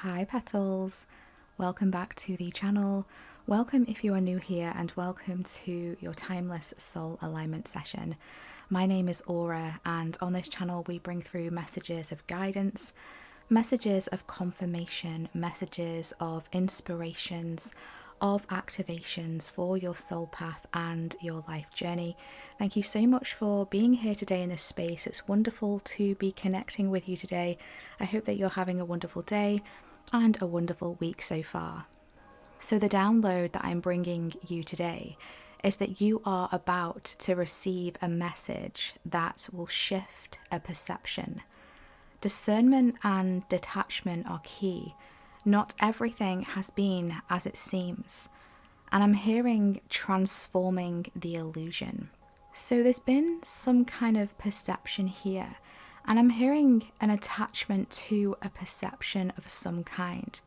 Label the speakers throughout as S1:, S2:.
S1: Hi petals, welcome back to the channel. Welcome if you are new here and welcome to your timeless soul alignment session. My name is Aura and on this channel we bring through messages of guidance, messages of confirmation, messages of inspirations, of activations for your soul path and your life journey. Thank you so much for being here today in this space. It's wonderful to be connecting with you today. I hope that you're having a wonderful day and a wonderful week so far. So the download that I'm bringing you today is that you are about to receive a message that will shift a perception. Discernment and detachment are key. Not everything has been as it seems. And I'm hearing transforming the illusion. So there's been some kind of perception here. And I'm hearing an attachment to a perception of some kind.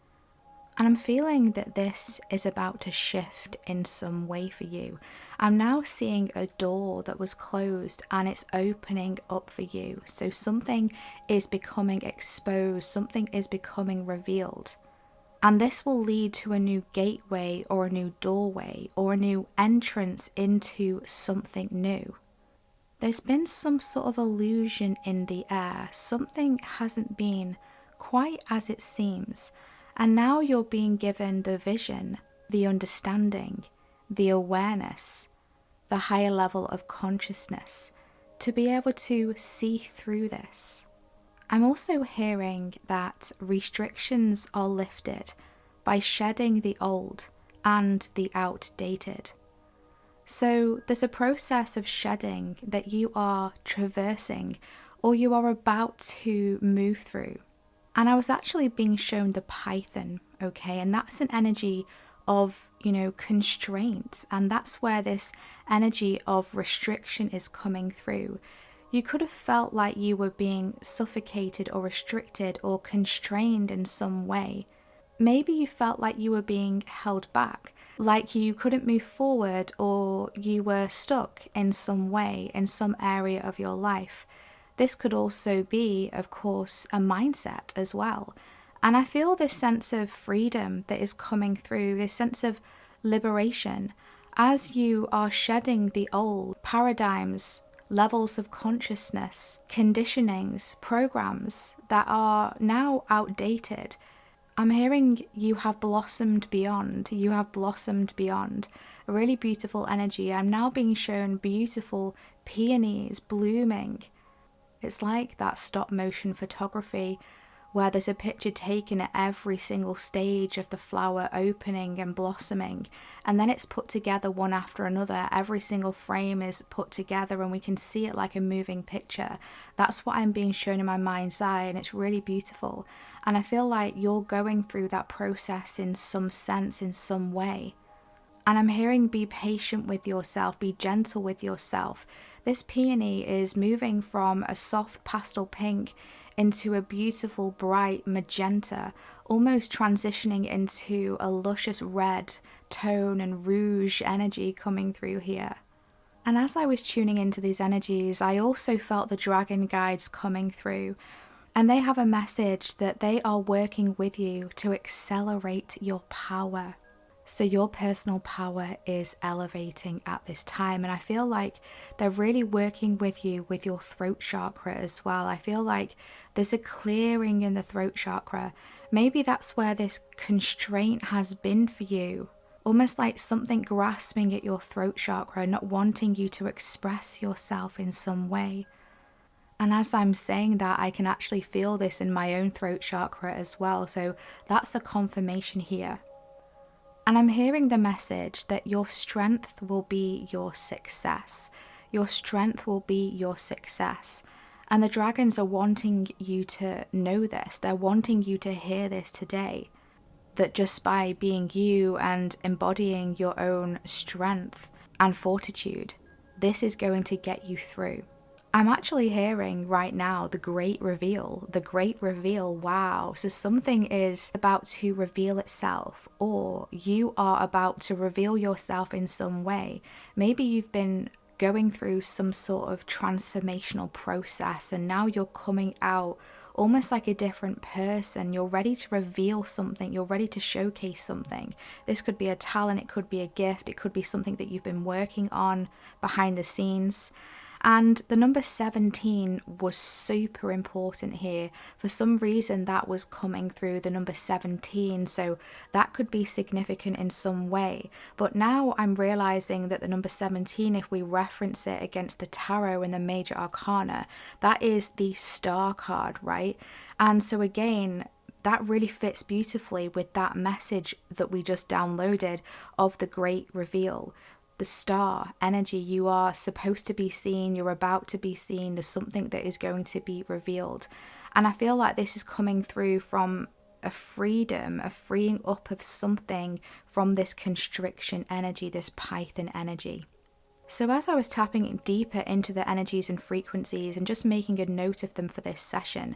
S1: And I'm feeling that this is about to shift in some way for you. I'm now seeing a door that was closed and it's opening up for you. So something is becoming exposed, something is becoming revealed. And this will lead to a new gateway or a new doorway or a new entrance into something new. There's been some sort of illusion in the air. Something hasn't been quite as it seems. And now you're being given the vision, the understanding, the awareness, the higher level of consciousness to be able to see through this. I'm also hearing that restrictions are lifted by shedding the old and the outdated. So there's a process of shedding that you are traversing or you are about to move through. And I was actually being shown the python, okay? And that's an energy of, constraint. And that's where this energy of restriction is coming through. You could have felt like you were being suffocated or restricted or constrained in some way. Maybe you felt like you were being held back, like you couldn't move forward or you were stuck in some way, in some area of your life. This could also be, of course, a mindset as well. And I feel this sense of freedom that is coming through, this sense of liberation, as you are shedding the old paradigms, levels of consciousness, conditionings, programs that are now outdated. I'm hearing you have blossomed beyond. You have blossomed beyond. A really beautiful energy. I'm now being shown beautiful peonies blooming. It's like that stop motion photography where there's a picture taken at every single stage of the flower opening and blossoming, and then it's put together one after another. Every single frame is put together and we can see it like a moving picture. That's what I'm being shown in my mind's eye, and it's really beautiful. And I feel like you're going through that process in some sense, in some way. And I'm hearing be patient with yourself, be gentle with yourself. This peony is moving from a soft pastel pink into a beautiful bright magenta, almost transitioning into a luscious red tone and rouge energy coming through here. And as I was tuning into these energies, I also felt the dragon guides coming through. And they have a message that they are working with you to accelerate your power. So your personal power is elevating at this time. And I feel like they're really working with you with your throat chakra as well. I feel like there's a clearing in the throat chakra. Maybe that's where this constraint has been for you. Almost like something grasping at your throat chakra, not wanting you to express yourself in some way. And as I'm saying that, I can actually feel this in my own throat chakra as well. So that's a confirmation here. And I'm hearing the message that your strength will be your success. Your strength will be your success. And the dragons are wanting you to know this. They're wanting you to hear this today. That just by being you and embodying your own strength and fortitude, this is going to get you through. I'm actually hearing right now the great reveal, wow. So something is about to reveal itself, or you are about to reveal yourself in some way. Maybe you've been going through some sort of transformational process and now you're coming out almost like a different person. You're ready to reveal something. You're ready to showcase something. This could be a talent. It could be a gift. It could be something that you've been working on behind the scenes. And the number 17 was super important here. For some reason, that was coming through the number 17. So that could be significant in some way. But now I'm realizing that the number 17, if we reference it against the tarot and the major arcana, that is the star card, right? And so again, that really fits beautifully with that message that we just downloaded of the great reveal. The star energy, you are supposed to be seen, you're about to be seen, there's something that is going to be revealed. And I feel like this is coming through from a freedom, a freeing up of something from this constriction energy, this python energy. So as I was tapping deeper into the energies and frequencies and just making a note of them for this session,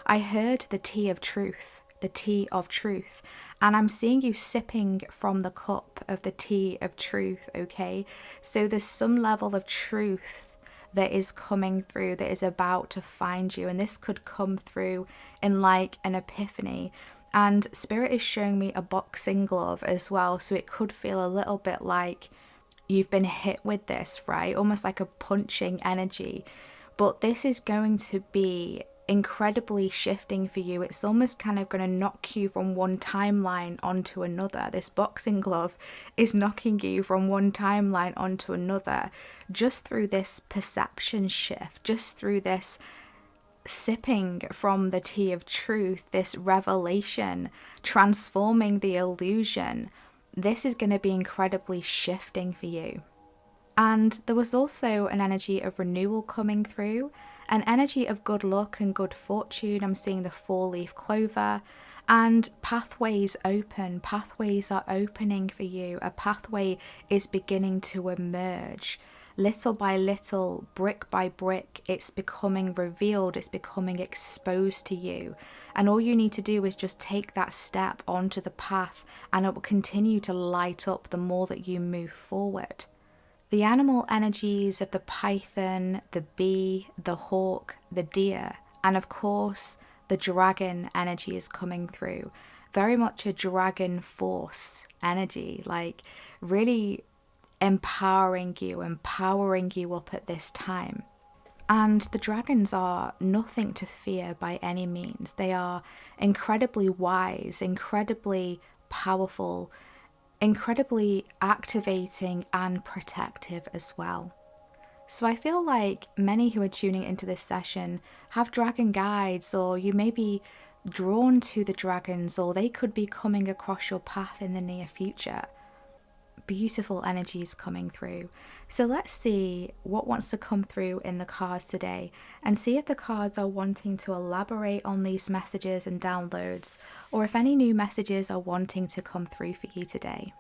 S1: I heard the tea of truth. The tea of truth, and I'm seeing you sipping from the cup of the tea of truth. Okay, so there's some level of truth that is coming through, that is about to find you, and this could come through in like an epiphany. And spirit is showing me a boxing glove as well, so it could feel a little bit like you've been hit with this, right? Almost like a punching energy. But this is going to be incredibly shifting for you. It's almost kind of going to knock you from one timeline onto another. This boxing glove is knocking you from one timeline onto another just through this perception shift, just through this sipping from the tea of truth, this revelation, transforming the illusion. This is going to be incredibly shifting for you. And there was also an energy of renewal coming through, an energy of good luck and good fortune. I'm seeing the 4-leaf clover, and pathways open. Pathways are opening for you. A pathway is beginning to emerge. Little by little, brick by brick, it's becoming revealed, it's becoming exposed to you. And all you need to do is just take that step onto the path, and it will continue to light up the more that you move forward. The animal energies of the python, the bee, the hawk, the deer, and of course, the dragon energy is coming through. Very much a dragon force energy, like really empowering you up at this time. And the dragons are nothing to fear by any means. They are incredibly wise, incredibly powerful, incredibly activating and protective as well. So I feel like many who are tuning into this session have dragon guides, or you may be drawn to the dragons, or they could be coming across your path in the near future. Beautiful energies coming through. So let's see what wants to come through in the cards today, and see if the cards are wanting to elaborate on these messages and downloads, or if any new messages are wanting to come through for you today.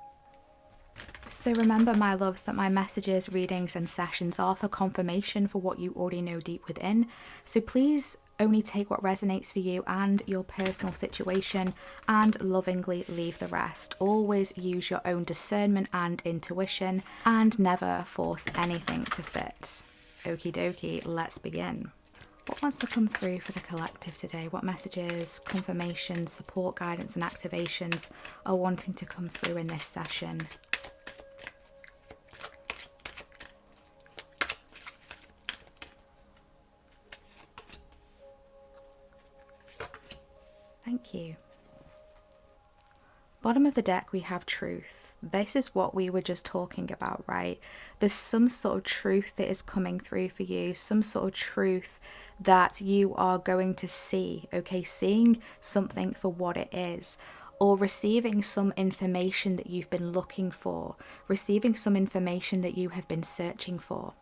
S1: So remember, my loves, that my messages, readings and sessions are for confirmation for what you already know deep within. So please only take what resonates for you and your personal situation, and lovingly leave the rest. Always use your own discernment and intuition, and never force anything to fit. Okie dokie, let's begin. What wants to come through for the collective today? What messages, confirmations, support, guidance and activations are wanting to come through in this session? Thank you. Bottom of the deck, we have truth. This is what we were just talking about, right? There's some sort of truth that is coming through for you, some sort of truth that you are going to see, okay? Seeing something for what it is, or receiving some information that you've been looking for, receiving some information that you have been searching for.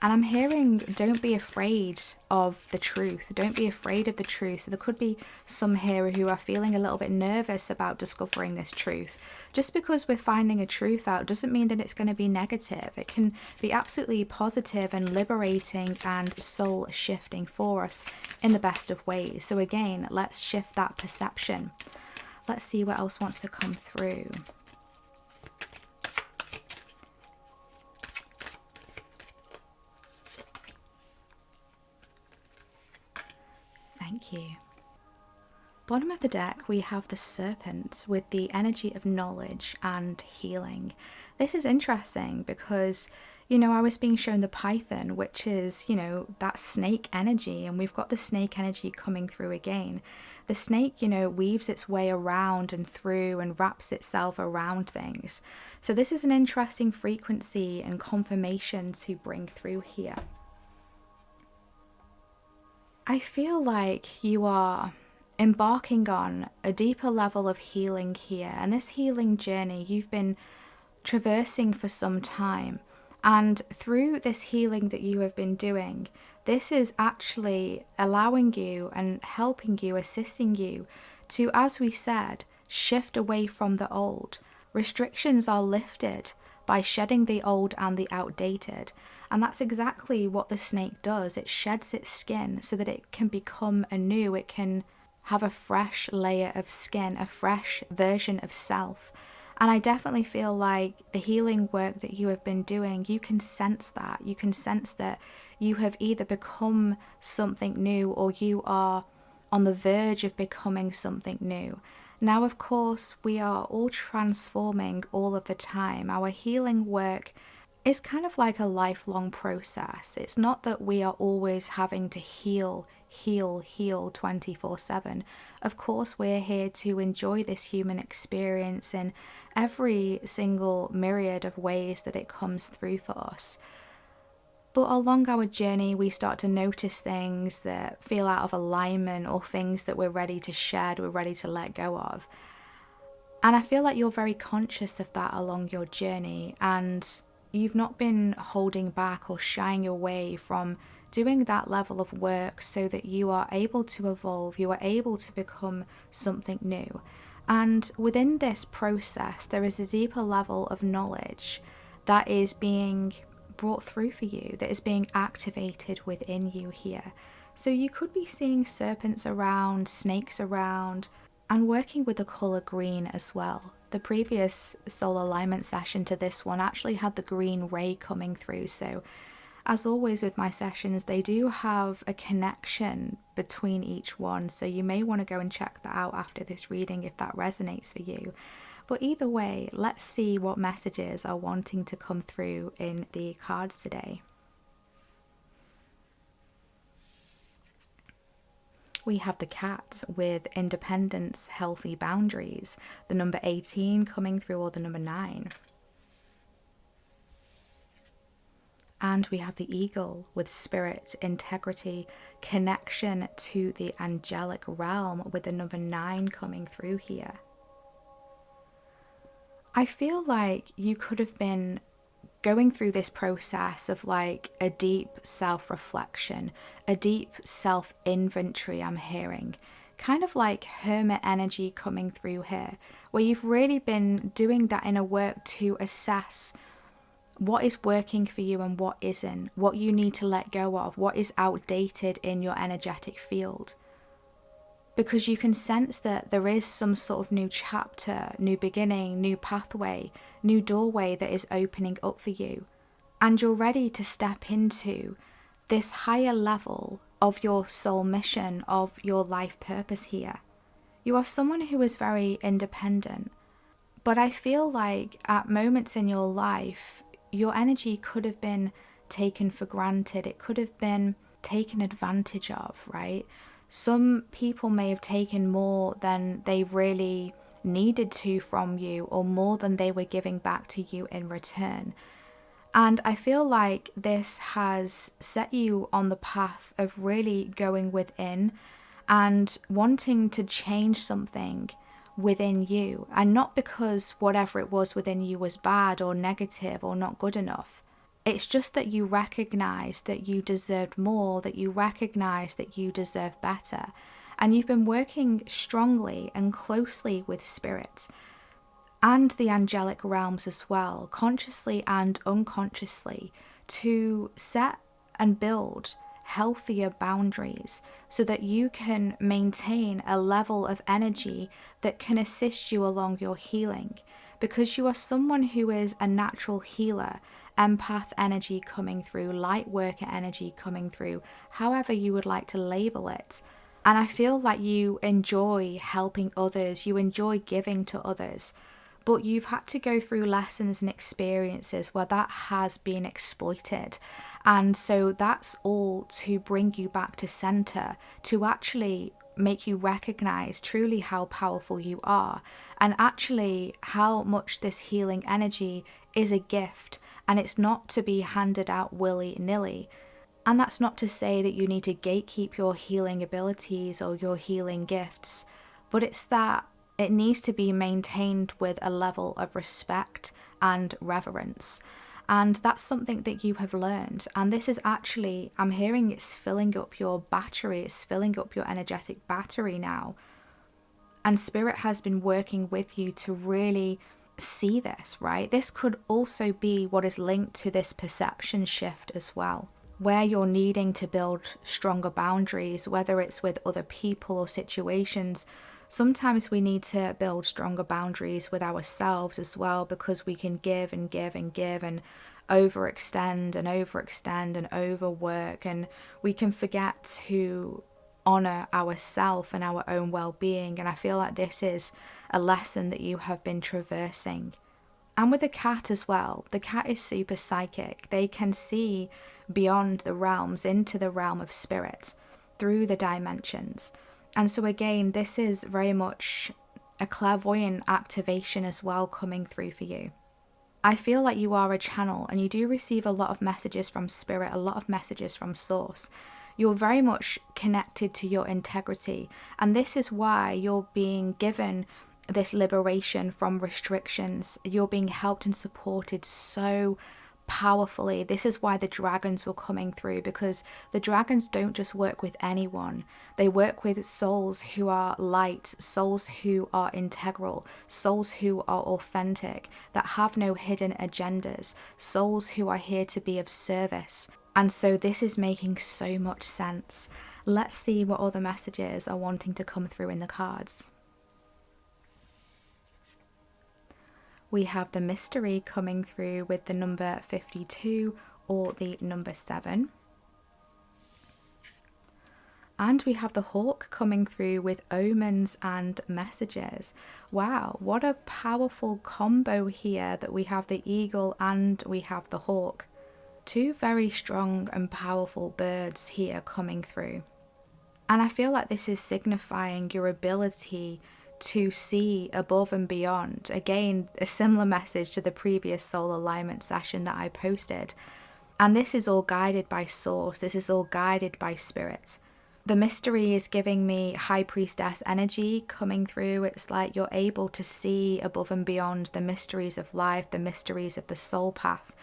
S1: And I'm hearing, don't be afraid of the truth. Don't be afraid of the truth. So there could be some here who are feeling a little bit nervous about discovering this truth. Just because we're finding a truth out doesn't mean that it's going to be negative. It can be absolutely positive and liberating and soul shifting for us in the best of ways. So again, let's shift that perception. Let's see what else wants to come through. Thank you. Bottom of the deck, we have the Serpent with the energy of knowledge and healing. This is interesting because, I was being shown the Python, which is, that snake energy, and we've got the snake energy coming through again. The snake, weaves its way around and through and wraps itself around things. So this is an interesting frequency and confirmation to bring through here. I feel like you are embarking on a deeper level of healing here, and this healing journey you've been traversing for some time, and through this healing that you have been doing, this is actually allowing you and helping you, assisting you to, as we said, shift away from the old. Restrictions are lifted by shedding the old and the outdated. And that's exactly what the snake does. It sheds its skin so that it can become anew. It can have a fresh layer of skin, a fresh version of self. And I definitely feel like the healing work that you have been doing, you can sense that. You can sense that you have either become something new or you are on the verge of becoming something new. Now, of course, we are all transforming all of the time. Our healing work is kind of like a lifelong process. It's not that we are always having to heal 24/7. Of course, we're here to enjoy this human experience in every single myriad of ways that it comes through for us. But along our journey, we start to notice things that feel out of alignment or things that we're ready to shed, we're ready to let go of. And I feel like you're very conscious of that along your journey, and you've not been holding back or shying away from doing that level of work so that you are able to evolve, you are able to become something new. And within this process, there is a deeper level of knowledge that is being brought through for you, that is being activated within you here. So you could be seeing serpents around, snakes around, and working with the color green as well. The previous soul alignment session to this one actually had the green ray coming through. So as always with my sessions, they do have a connection between each one. So you may want to go and check that out after this reading if that resonates for you. But either way, let's see what messages are wanting to come through in the cards today. We have the Cat with independence, healthy boundaries, the number 18 coming through, or the number 9. And we have the Eagle with spirit, integrity, connection to the angelic realm, with the number 9 coming through here. I feel like you could have been going through this process of like a deep self-reflection, a deep self-inventory. I'm hearing kind of like hermit energy coming through here, where you've really been doing that inner work to assess what is working for you and what isn't, what you need to let go of, what is outdated in your energetic field. Because you can sense that there is some sort of new chapter, new beginning, new pathway, new doorway that is opening up for you. And you're ready to step into this higher level of your soul mission, of your life purpose here. You are someone who is very independent. But I feel like at moments in your life, your energy could have been taken for granted. It could have been taken advantage of, right? Some people may have taken more than they really needed to from you, or more than they were giving back to you in return. And I feel like this has set you on the path of really going within and wanting to change something within you. And not because whatever it was within you was bad or negative or not good enough. It's just that you recognize that you deserved more, that you recognize that you deserve better. And you've been working strongly and closely with spirit and the angelic realms as well, consciously and unconsciously, to set and build healthier boundaries so that you can maintain a level of energy that can assist you along your healing. Because you are someone who is a natural healer, empath energy coming through, light worker energy coming through, however you would like to label it. And I feel like you enjoy helping others, you enjoy giving to others, but you've had to go through lessons and experiences where that has been exploited. And so that's all to bring you back to center, to actually make you recognize truly how powerful you are, and actually how much this healing energy is a gift, and it's not to be handed out willy-nilly. And that's not to say that you need to gatekeep your healing abilities or your healing gifts, but it's that it needs to be maintained with a level of respect and reverence. And that's something that you have learned. And this is actually, I'm hearing it's filling up your battery, it's filling up your energetic battery now. And Spirit has been working with you to really see this, right? This could also be what is linked to this perception shift as well, where you're needing to build stronger boundaries, whether it's with other people or situations. Sometimes we need to build stronger boundaries with ourselves as well, because we can give and give and give and overextend and overextend and overwork, and we can forget to honor ourselves and our own well-being. And I feel like this is a lesson that you have been traversing. And with the cat as well, the cat is super psychic. They can see beyond the realms into the realm of spirit through the dimensions. And so again, this is very much a clairvoyant activation as well coming through for you. I feel like you are a channel and you do receive a lot of messages from spirit, a lot of messages from source. You're very much connected to your integrity, and this is why you're being given this liberation from restrictions. You're being helped and supported so powerfully. This is why the dragons were coming through, because the dragons don't just work with anyone. They work with souls who are light, souls who are integral, souls who are authentic, that have no hidden agendas, souls who are here to be of service. And so this is making so much sense. Let's see what other messages are wanting to come through in the cards. We have the mystery coming through with the number 52 or the number 7. And we have the hawk coming through with omens and messages. Wow, what a powerful combo here that we have the eagle and we have the hawk. Two very strong and powerful birds here coming through. And I feel like this is signifying your ability to see above and beyond. Again, a similar message to the previous soul alignment session that I posted. And this is all guided by source. This is all guided by spirit. The mystery is giving me high priestess energy coming through. It's like you're able to see above and beyond the mysteries of life, the mysteries of the soul path,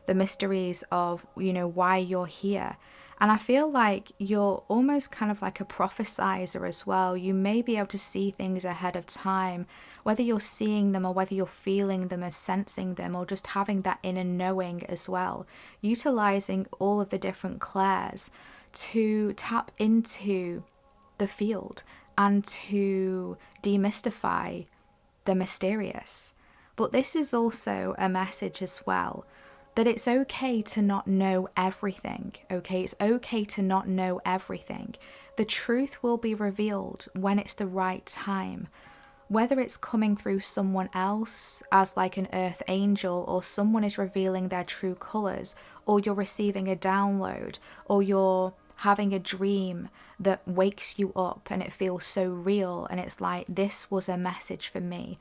S1: the mysteries of, why you're here. And I feel like you're almost kind of like a prophesizer as well. You may be able to see things ahead of time, whether you're seeing them or whether you're feeling them or sensing them, or just having that inner knowing as well. Utilizing all of the different clairs to tap into the field and to demystify the mysterious. But this is also a message as well, that it's okay to not know everything, okay? It's okay to not know everything. The truth will be revealed when it's the right time. Whether it's coming through someone else as like an earth angel, or someone is revealing their true colors, or you're receiving a download, or you're having a dream that wakes you up and it feels so real and it's like, this was a message for me.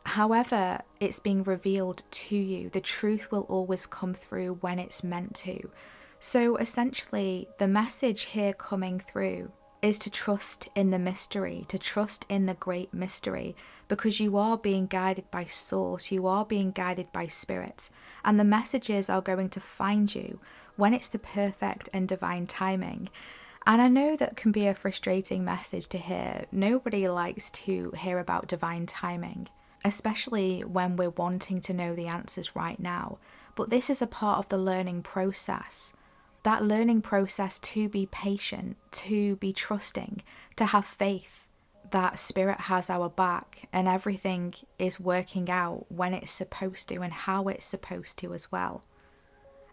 S1: However it's being revealed to you, the truth will always come through when it's meant to. So essentially, the message here coming through is to trust in the mystery, to trust in the great mystery, because you are being guided by source, you are being guided by spirit, and the messages are going to find you when it's the perfect and divine timing. And I know that can be a frustrating message to hear. Nobody likes to hear about divine timing, especially when we're wanting to know the answers right now. But this is a part of the learning process. That learning process to be patient, to be trusting, to have faith that spirit has our back and everything is working out when it's supposed to and how it's supposed to as well.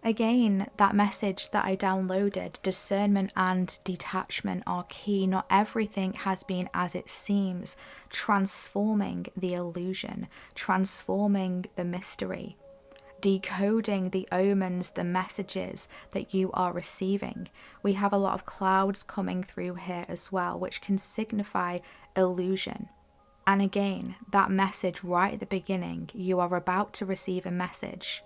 S1: Again, that message that I downloaded, discernment and detachment are key. Not everything has been as it seems, transforming the illusion, transforming the mystery, decoding the omens, the messages that you are receiving. We have a lot of clouds coming through here as well, which can signify illusion. And again, that message right at the beginning, you are about to receive a message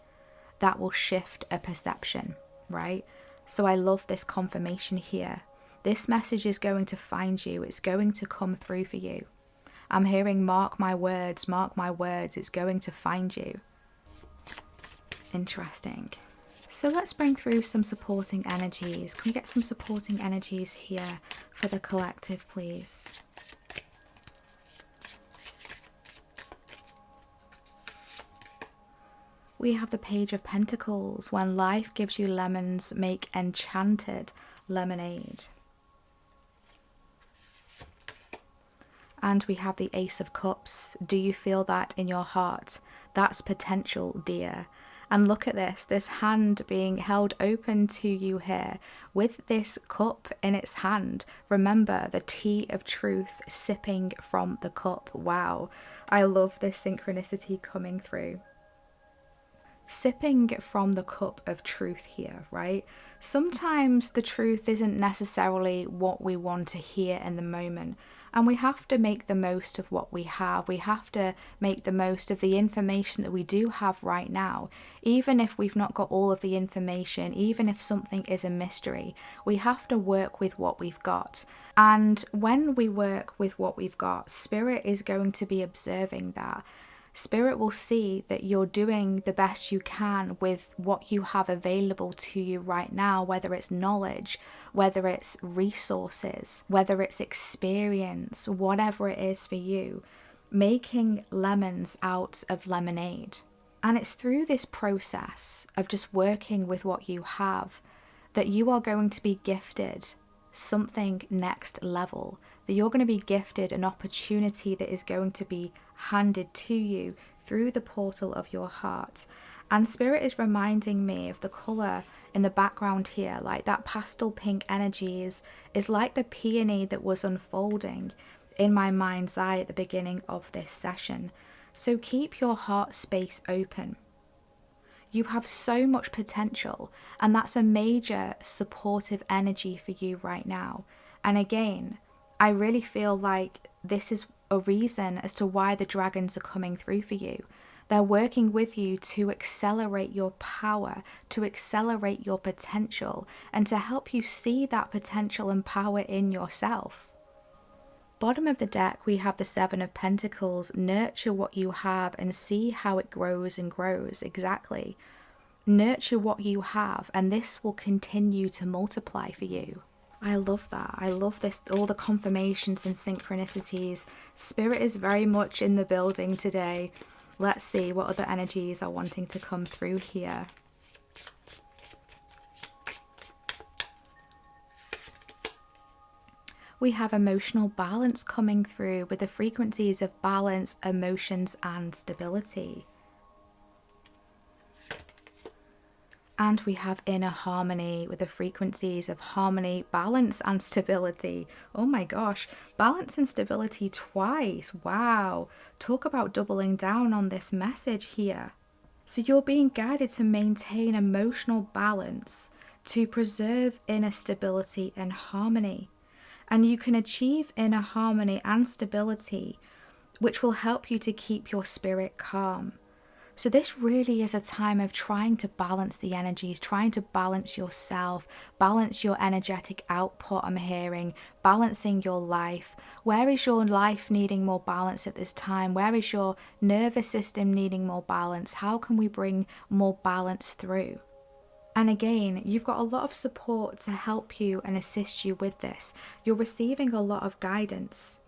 S1: that will shift a perception, right? So I love this confirmation here. This message is going to find you. It's going to come through for you. I'm hearing, mark my words, it's going to find you. Interesting. So let's bring through some supporting energies. Can we get some supporting energies here for the collective, please? We have the Page of Pentacles. When life gives you lemons, make enchanted lemonade. And we have the Ace of Cups. Do you feel that in your heart? That's potential, dear. And look at this hand being held open to you here with this cup in its hand. Remember, the tea of truth sipping from the cup. Wow, I love this synchronicity coming through. Sipping from the cup of truth here, right? Sometimes the truth isn't necessarily what we want to hear in the moment, and we have to make the most of what we have. We have to make the most of the information that we do have right now. Even if we've not got all of the information, even if something is a mystery, we have to work with what we've got. And when we work with what we've got, Spirit is going to be observing that. Spirit will see that you're doing the best you can with what you have available to you right now, whether it's knowledge, whether it's resources, whether it's experience, whatever it is for you, making lemons out of lemonade. And it's through this process of just working with what you have that you are going to be gifted something next level, that you're going to be gifted an opportunity that is going to be handed to you through the portal of your heart. And Spirit is reminding me of the color in the background here, like that pastel pink energy is like the peony that was unfolding in my mind's eye at the beginning of this session. So keep your heart space open. You have so much potential, and that's a major supportive energy for you right now. And again, I really feel like this is a reason as to why the dragons are coming through for you. They're working with you to accelerate your power, to accelerate your potential, and to help you see that potential and power in yourself. Bottom of the deck, we have the Seven of Pentacles. Nurture what you have and see how it grows and grows. Exactly. Nurture what you have, and this will continue to multiply for you. I love that. I love this, all the confirmations and synchronicities. Spirit is very much in the building today. Let's see what other energies are wanting to come through here. We have emotional balance coming through with the frequencies of balance, emotions, and stability. And we have inner harmony with the frequencies of harmony, balance, and stability. Oh my gosh, balance and stability twice. Wow. Talk about doubling down on this message here. So you're being guided to maintain emotional balance, to preserve inner stability and harmony. And you can achieve inner harmony and stability, which will help you to keep your spirit calm. So this really is a time of trying to balance the energies, trying to balance yourself, balance your energetic output, I'm hearing, balancing your life. Where is your life needing more balance at this time? Where is your nervous system needing more balance? How can we bring more balance through? And again, you've got a lot of support to help you and assist you with this. You're receiving a lot of guidance.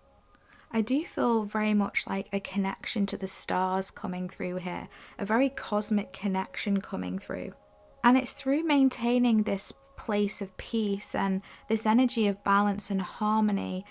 S1: I do feel very much like a connection to the stars coming through here, a very cosmic connection coming through. And it's through maintaining this place of peace and this energy of balance and harmony,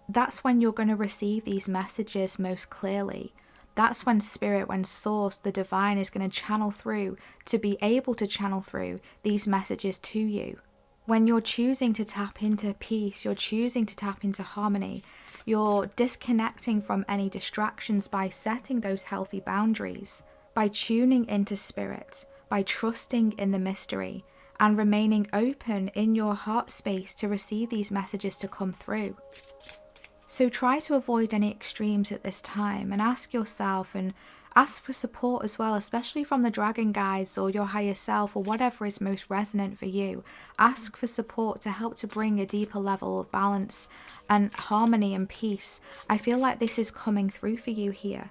S1: that's when you're going to receive these messages most clearly. That's when spirit, when source, the divine is going to channel through, to be able to channel through these messages to you. When you're choosing to tap into peace, you're choosing to tap into harmony, you're disconnecting from any distractions by setting those healthy boundaries, by tuning into spirit, by trusting in the mystery, and remaining open in your heart space to receive these messages to come through. So try to avoid any extremes at this time, and ask yourself, and ask for support as well, especially from the dragon guides or your higher self or whatever is most resonant for you. Ask for support to help to bring a deeper level of balance and harmony and peace. I feel like this is coming through for you here.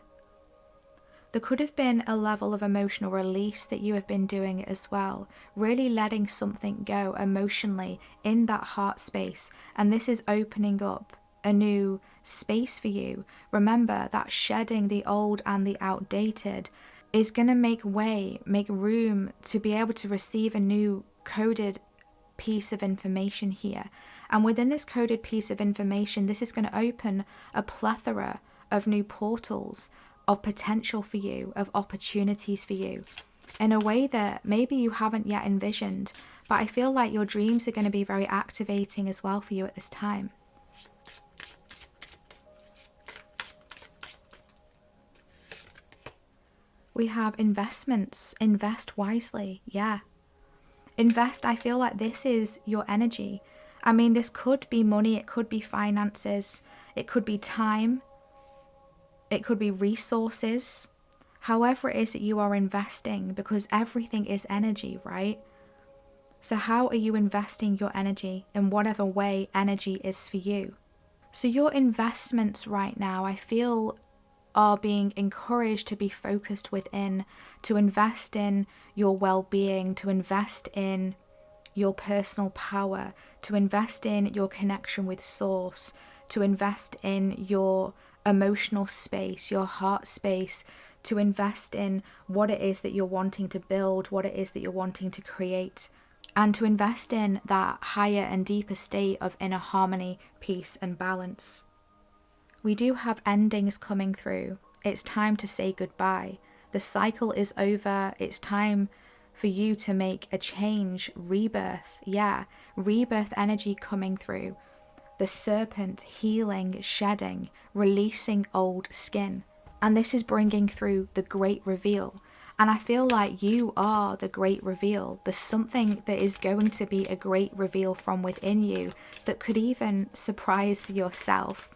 S1: There could have been a level of emotional release that you have been doing as well, really letting something go emotionally in that heart space, and this is opening up a new space for you. Remember that shedding the old and the outdated is going to make room to be able to receive a new coded piece of information here. And within this coded piece of information, this is going to open a plethora of new portals of potential for you, of opportunities for you, in a way that maybe you haven't yet envisioned. But I feel like your dreams are going to be very activating as well for you at this time. We have investments. Invest wisely. Yeah. Invest. I feel like this is your energy. I mean, this could be money. It could be finances. It could be time. It could be resources. However it is that you are investing, because everything is energy, right? So how are you investing your energy in whatever way energy is for you? So your investments right now, I feel, are being encouraged to be focused within, to invest in your well-being, to invest in your personal power, to invest in your connection with source, to invest in your emotional space, your heart space, to invest in what it is that you're wanting to build, what it is that you're wanting to create, and to invest in that higher and deeper state of inner harmony, peace, and balance. We do have endings coming through. It's time to say goodbye. The cycle is over. It's time for you to make a change, rebirth. Yeah, rebirth energy coming through. The serpent, healing, shedding, releasing old skin. And this is bringing through the great reveal. And I feel like you are the great reveal. There's something that is going to be a great reveal from within you that could even surprise yourself.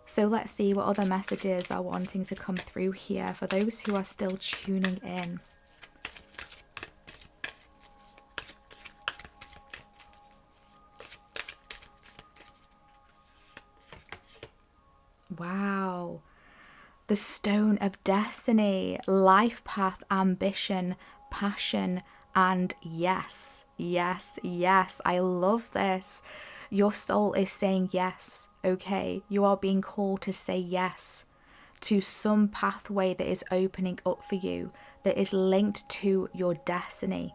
S1: So let's see what other messages are wanting to come through here for those who are still tuning in. Wow. The stone of destiny, life path, ambition, passion, and yes, yes, yes. I love this. Your soul is saying yes, okay? You are being called to say yes to some pathway that is opening up for you, that is linked to your destiny.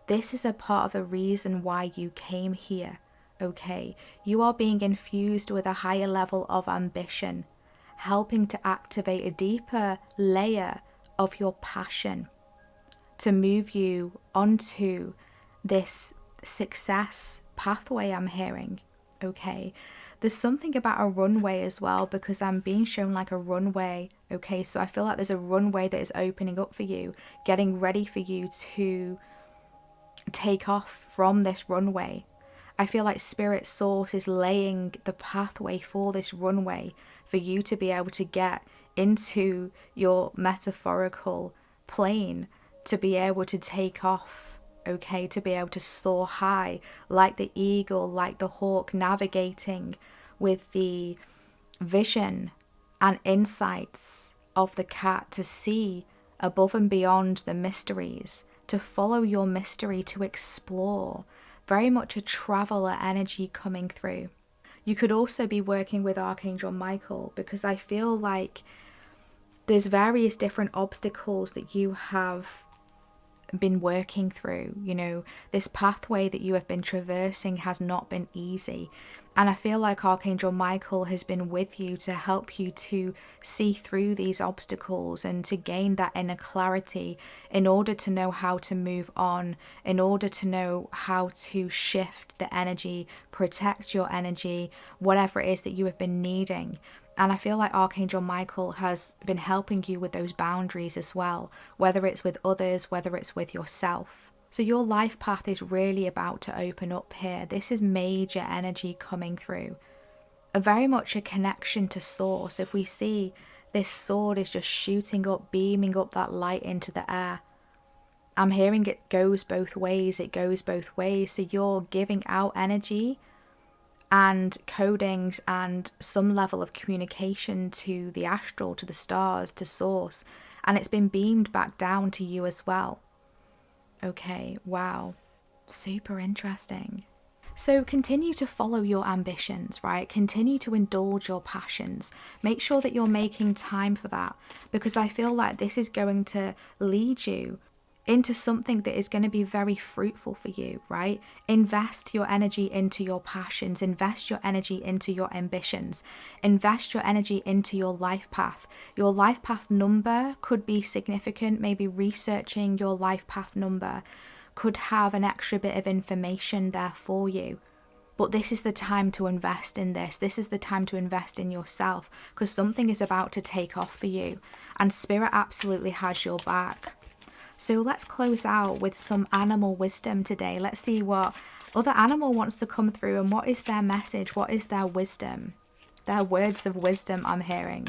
S1: This is a part of the reason why you came here, okay? You are being infused with a higher level of ambition, helping to activate a deeper layer of your passion to move you onto this success pathway I'm hearing, okay? There's something about a runway as well, because I'm being shown like a runway, okay? So I feel like there's a runway that is opening up for you, getting ready for you to take off from this runway. I feel like Spirit Source is laying the pathway for this runway for you to be able to get into your metaphorical plane, to be able to take off, okay, to be able to soar high like the eagle, like the hawk, navigating with the vision and insights of the cat to see above and beyond the mysteries, to follow your mystery, to explore. Very much a traveler energy coming through. You could also be working with Archangel Michael, because I feel like there's various different obstacles that you have been working through. You know, this pathway that you have been traversing has not been easy. And I feel like Archangel Michael has been with you to help you to see through these obstacles and to gain that inner clarity in order to know how to move on, in order to know how to shift the energy, protect your energy, whatever it is that you have been needing. And I feel like Archangel Michael has been helping you with those boundaries as well, whether it's with others, whether it's with yourself. So your life path is really about to open up here. This is major energy coming through. Very much a connection to source. If we see this sword is just shooting up, beaming up that light into the air. I'm hearing it goes both ways. It goes both ways. So you're giving out energy and codings and some level of communication to the astral, to the stars, to source. And it's been beamed back down to you as well. Okay, wow, super interesting. So continue to follow your ambitions, right? Continue to indulge your passions. Make sure that you're making time for that, because I feel like this is going to lead you into something that is going to be very fruitful for you, right? Invest your energy into your passions, invest your energy into your ambitions, invest your energy into your life path. Your life path number could be significant. Maybe researching your life path number could have an extra bit of information there for you. But this is the time to invest in this. This is the time to invest in yourself, because something is about to take off for you, and Spirit absolutely has your back. So let's close out with some animal wisdom today. Let's see what other animal wants to come through and what is their message, what is their wisdom, their words of wisdom I'm hearing.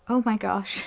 S1: Oh my gosh,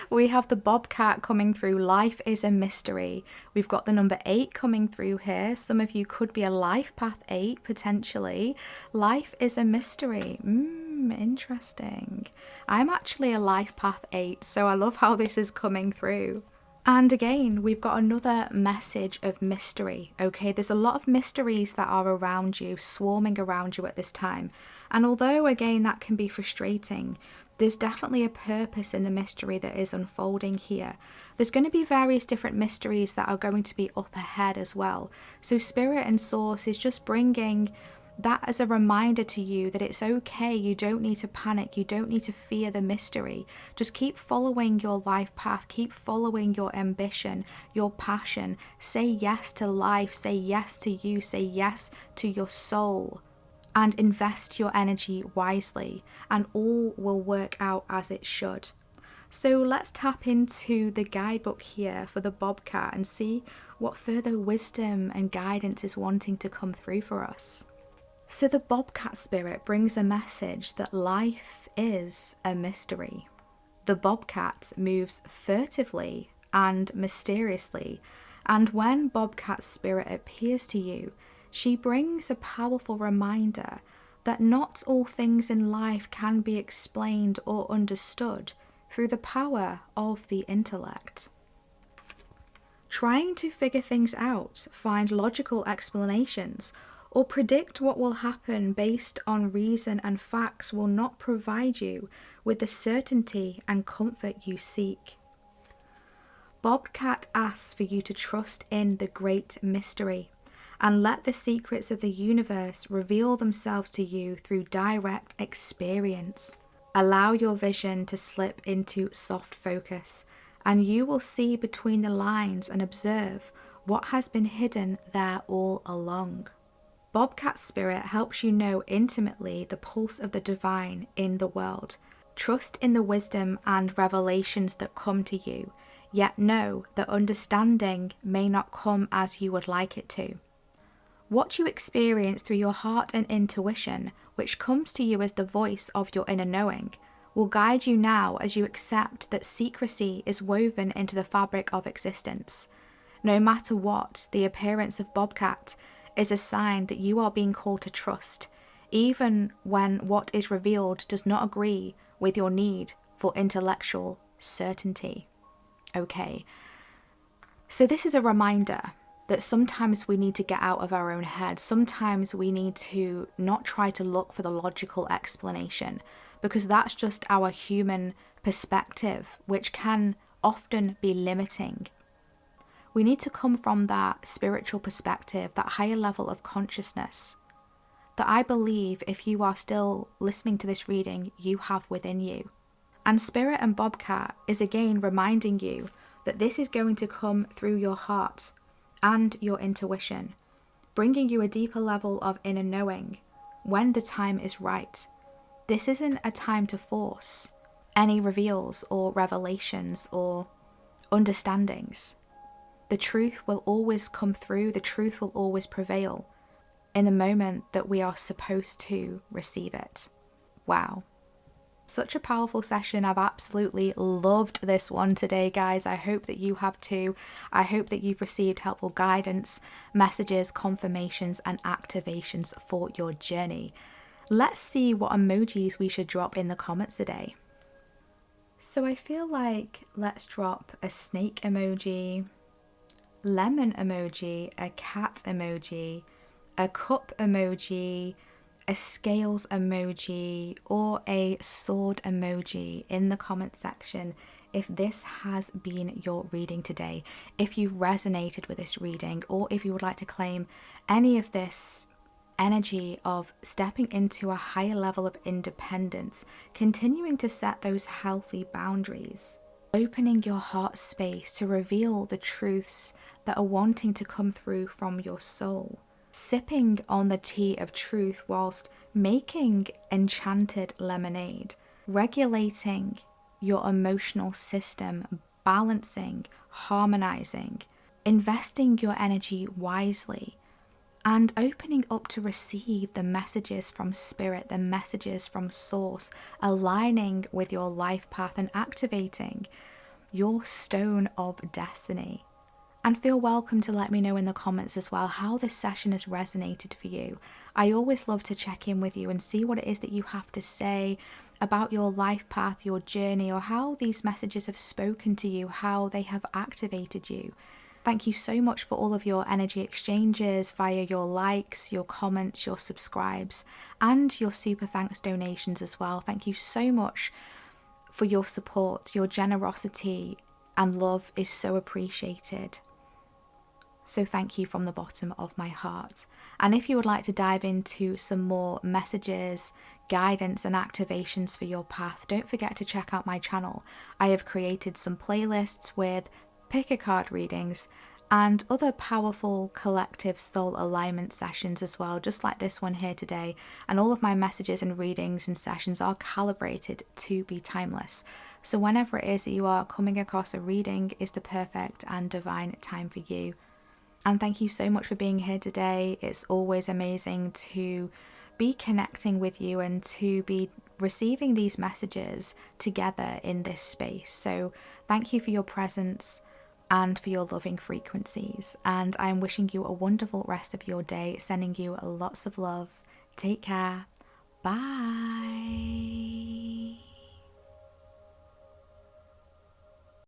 S1: we have the bobcat coming through. Life is a mystery. We've got the number 8 coming through here. Some of you could be a life path 8 potentially. Life is a mystery. Interesting. I'm actually a life path 8, so I love how this is coming through. And again, we've got another message of mystery, okay? There's a lot of mysteries that are around you, swarming around you at this time. And although, again, that can be frustrating, there's definitely a purpose in the mystery that is unfolding here. There's going to be various different mysteries that are going to be up ahead as well. So Spirit and Source is just bringing that as a reminder to you that it's okay. You don't need to panic. You don't need to fear the mystery. Just keep following your life path. Keep following your ambition, your passion. Say yes to life. Say yes to you. Say yes to your soul. And invest your energy wisely, and all will work out as it should. So let's tap into the guidebook here for the bobcat and see what further wisdom and guidance is wanting to come through for us. So the bobcat spirit brings a message that life is a mystery. The bobcat moves furtively and mysteriously, and when bobcat spirit appears to you, she brings a powerful reminder that not all things in life can be explained or understood through the power of the intellect. Trying to figure things out, find logical explanations, or predict what will happen based on reason and facts will not provide you with the certainty and comfort you seek. Bobcat asks for you to trust in the great mystery and let the secrets of the universe reveal themselves to you through direct experience. Allow your vision to slip into soft focus, and you will see between the lines and observe what has been hidden there all along. Bobcat Spirit helps you know intimately the pulse of the divine in the world. Trust in the wisdom and revelations that come to you, yet know that understanding may not come as you would like it to. What you experience through your heart and intuition, which comes to you as the voice of your inner knowing, will guide you now as you accept that secrecy is woven into the fabric of existence. No matter what, the appearance of Bobcat is a sign that you are being called to trust, even when what is revealed does not agree with your need for intellectual certainty. Okay, so this is a reminder that sometimes we need to get out of our own head. Sometimes we need to not try to look for the logical explanation, because that's just our human perspective, which can often be limiting. We need to come from that spiritual perspective, that higher level of consciousness that I believe, if you are still listening to this reading, you have within you. And Spirit and Bobcat is again reminding you that this is going to come through your heart and your intuition, bringing you a deeper level of inner knowing when the time is right. This isn't a time to force any reveals or revelations or understandings. The truth will always come through, the truth will always prevail in the moment that we are supposed to receive it. Wow. Such a powerful session. I've absolutely loved this one today, guys. I hope that you have too. I hope that you've received helpful guidance, messages, confirmations, and activations for your journey. Let's see what emojis we should drop in the comments today. So I feel like let's drop a snake emoji, lemon emoji, a cat emoji, a cup emoji, a scales emoji, or a sword emoji in the comment section if this has been your reading today, if you resonated with this reading, or if you would like to claim any of this energy of stepping into a higher level of independence, continuing to set those healthy boundaries, opening your heart space to reveal the truths that are wanting to come through from your soul, sipping on the tea of truth whilst making enchanted lemonade, regulating your emotional system, balancing, harmonizing, investing your energy wisely, and opening up to receive the messages from spirit, the messages from source, aligning with your life path and activating your stone of destiny. And feel welcome to let me know in the comments as well how this session has resonated for you. I always love to check in with you and see what it is that you have to say about your life path, your journey, or how these messages have spoken to you, how they have activated you. Thank you so much for all of your energy exchanges via your likes, your comments, your subscribes, and your super thanks donations as well. Thank you so much for your support. Your generosity and love is so appreciated. So thank you from the bottom of my heart. And if you would like to dive into some more messages, guidance and activations for your path, don't forget to check out my channel. I have created some playlists with pick a card readings and other powerful collective soul alignment sessions as well, just like this one here today. And all of my messages and readings and sessions are calibrated to be timeless. So whenever it is that you are coming across a reading is the perfect and divine time for you. And thank you so much for being here today. It's always amazing to be connecting with you and to be receiving these messages together in this space. So thank you for your presence and for your loving frequencies. And I'm wishing you a wonderful rest of your day, sending you lots of love. Take care. Bye.